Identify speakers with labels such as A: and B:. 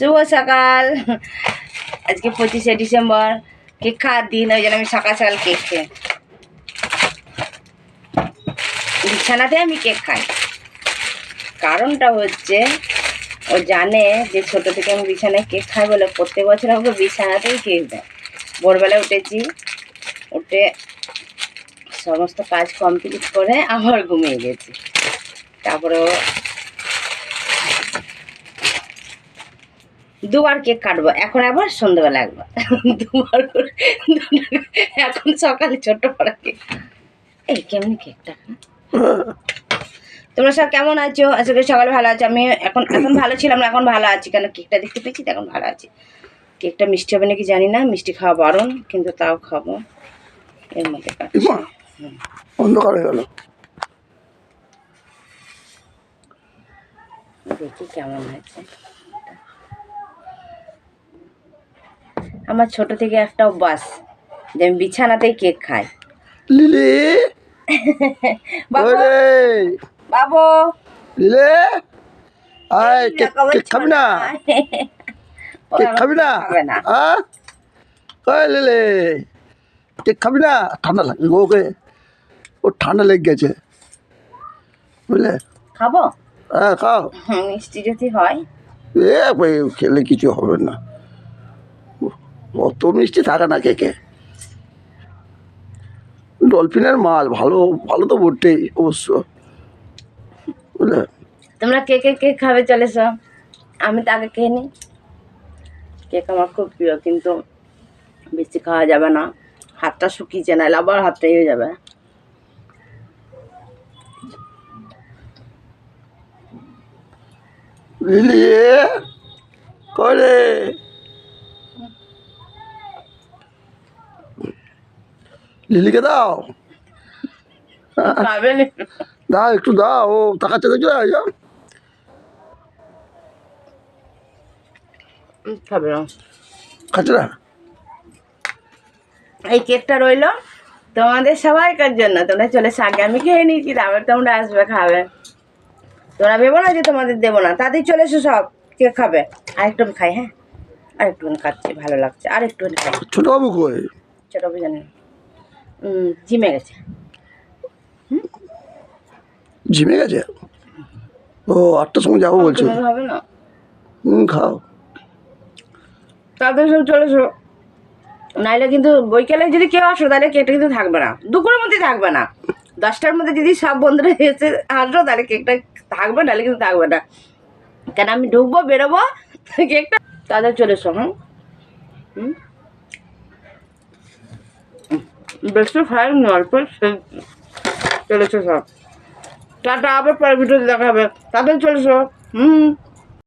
A: শুভ সকাল। আজকে 25শে December, cake খাওয়ার দিন। ওই জন্য আমি সকাল সকাল কেক খেয়ে বিছানাতে আমি কেক খাই। কারণটা হচ্ছে ও জানে যে ছোট থেকে আমি বিছানায় কেক খাই বলে প্রত্যেক বছর আমাকে বিছানাতেই কেক দেয়। ভোরবেলায় উঠেছি, উঠে সমস্ত কাজ কমপ্লিট করে আবার ঘুমিয়ে গেছি। তারপরে দুবার কেক কাটবো, এখন আবার সন্ধ্যেবেলা একবার, দুবার করে। এখন সকালে ছোট্ট পড়া কেক। এই কেমনি কেকটা, তোমরা সব কেমন আছো? আজকে সকালে ভালো আছো? আমি এখন ভালো ছিলাম না, এখন ভালো আছি। কেন কেকটা দেখতে পেয়েছি, এখন ভালো আছি। কেকটা মিষ্টি হবে নাকি জানি না, মিষ্টি খাওয়া বারণ, কিন্তু তাও খাবো। এর মধ্যে
B: অন্ধকার হয়ে গেল,
A: দেখি কেমন হয়েছে। আমার ছোট থেকে একটা অভ্যাস যে আমি বিছানাতেই কেক খাই।
B: লিলি
A: বাবু, বাবু,
B: লিলি আয়, কেক খাবি না? কেক খাবি না?
A: খাবে না।
B: ওই লিলি, কেক খাবি না? ঠান্ডা লাগবে ওকে, ও ঠান্ডা লেগে গেছে, বুঝলে?
A: খাবো,
B: হ্যাঁ খাও।
A: মিষ্টি যদি হয়।
B: খেলে কিছু হবে না, অত মিষ্টি থাকে না কেকে। ডলফিনের মাল ভালো, ভালো তো বটেই অবশ্য, বুঝলে?
A: তোমরা কে কে কেক খাবে চলেছ, আমি তো আগে খেয়ে নিই। কেক আমার খুব প্রিয়, কিন্তু বেশি খাওয়া যাবে না, হাতটা শুকিয়েছে, না আবার হাতটা হয়ে যাবে।
B: লিলি করে লিলিকে দাও,
A: খাবে না?
B: দাও একটু দাও, ও তাকাচ্ছে দেখছো?
A: খাবে না,
B: খাচ্ছে না।
A: এই কেকটা রইলো তোমাদের সবাইকার জন্য। তোমরা চলে আগে আমি খেয়ে নিয়েছি, তারপর তোমরা আসবে খাবে। তোমরা ভেবো না যে তোমাদের দেবো না, তাতেই চলে এসো সব কেক খাবে। আরেকটু খাই, হ্যাঁ আরেকটুখানি খাচ্ছি, ভালো লাগছে, আরেকটুখানি খাই।
B: ছোট বাবু কই?
A: ছোট বাবু জানি জিমে গেছে।
B: জিমে গেছে? ও 8টার সময় যাবো বলছো?
A: হবে না,
B: খাও।
A: তাদের সব চলে এসো, নাইলে কিন্তু বৈকালে যদি কেউ আসো তাহলে কেকটা কিন্তু থাকবে না, দুপুরের মধ্যে থাকবে না। 10টার মধ্যে যদি সব বন্ধুরা এসে আসো তাহলে কেকটা থাকবে, নাহলে কিন্তু থাকবে না। কেন আমি ঢুকবো, বেরোবো, কেকটা তাদের চলে এসো। বেশি ফ্রাই অল্প চলে এসো সব। টাটা, আবার পরের ভিডিওতে দেখা হবে, তাদের চলে এসো।